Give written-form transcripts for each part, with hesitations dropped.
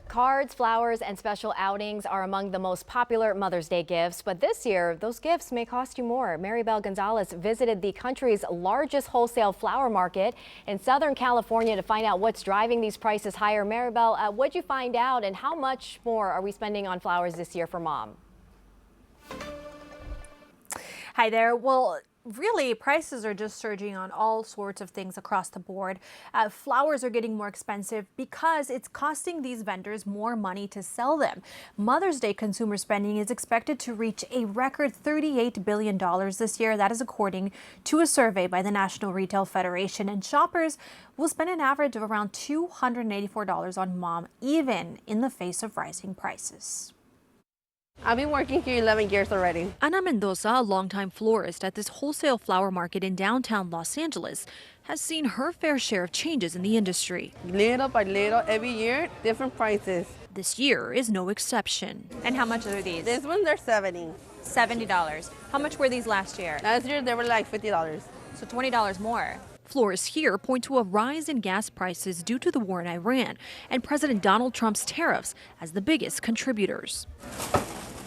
Cards, flowers, and special outings are among the most popular Mother's Day gifts, but this year, those gifts may cost you more. Maribel Gonzalez visited the country's largest wholesale flower market in Southern California to find out what's driving these prices higher. Maribel, what'd you find out, and how much more are we spending on flowers this year for Mom? Hi there. Well, really, prices are just surging on all sorts of things across the board. Flowers are getting more expensive because it's costing these vendors more money to sell them. Mother's Day consumer spending is expected to reach a record $38 billion this year. That is according to a survey by the National Retail Federation. And shoppers will spend an average of around $284 on Mom, even in the face of rising prices. I've been working here 11 years already. Ana Mendoza, a longtime florist at this wholesale flower market in downtown Los Angeles, has seen her fair share of changes in the industry. Little by little, every year, different prices. This year is no exception. And how much are these? This one, they're 70. $70. How much were these last year? Last year, they were like $50. So $20 more. Florists here point to a rise in gas prices due to the war in Iran and President Donald Trump's tariffs as the biggest contributors.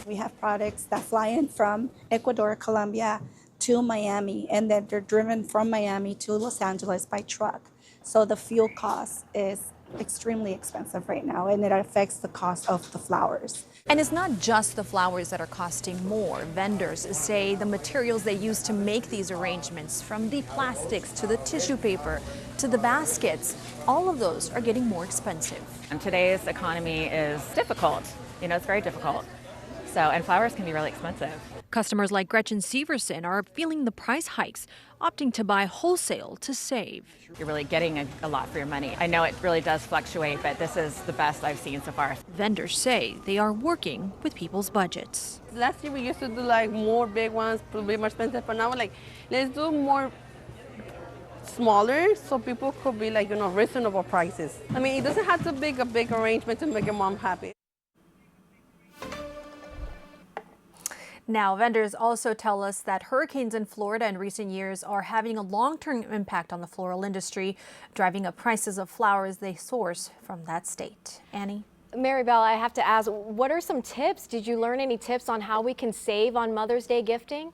We have products that fly in from Ecuador, Colombia to Miami, and then they're driven from Miami to Los Angeles by truck. So the fuel cost is extremely expensive right now, and it affects the cost of the flowers. And it's not just the flowers that are costing more. Vendors say the materials they use to make these arrangements, from the plastics to the tissue paper to the baskets, all of those are getting more expensive. And today's economy is difficult. It's very difficult. And flowers can be really expensive. Customers like Gretchen Severson are feeling the price hikes, opting to buy wholesale to save. You're really getting a lot for your money. I know it really does fluctuate, but this is the best I've seen so far. Vendors say they are working with people's budgets. Last year, we used to do like more big ones, probably more expensive, but now we're like, let's do more smaller so people could be like, reasonable prices. I mean, it doesn't have to be a big arrangement to make your mom happy. Now, vendors also tell us that hurricanes in Florida in recent years are having a long-term impact on the floral industry, driving up prices of flowers they source from that state. Annie? Maribel, I have to ask, what are some tips? Did you learn any tips on how we can save on Mother's Day gifting?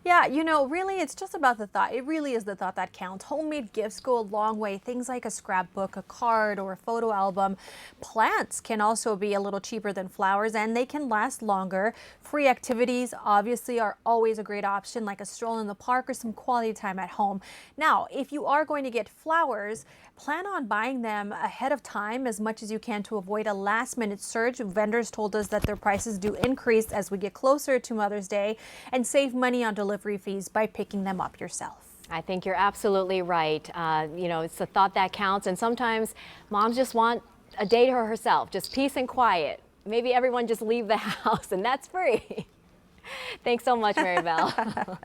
Yeah, really, it's just about the thought. It really is the thought that counts. Homemade gifts go a long way. Things like a scrapbook, a card, or a photo album. Plants can also be a little cheaper than flowers, and they can last longer. Free activities, obviously, are always a great option, like a stroll in the park or some quality time at home. Now, if you are going to get flowers, plan on buying them ahead of time as much as you can to avoid a last-minute surge. Vendors told us that their prices do increase as we get closer to Mother's Day, and save money on delivery fees by picking them up yourself. I think you're absolutely right. It's the thought that counts, and sometimes moms just want a day to herself, just peace and quiet. Maybe everyone just leave the house, and that's free. Thanks so much, Maribel.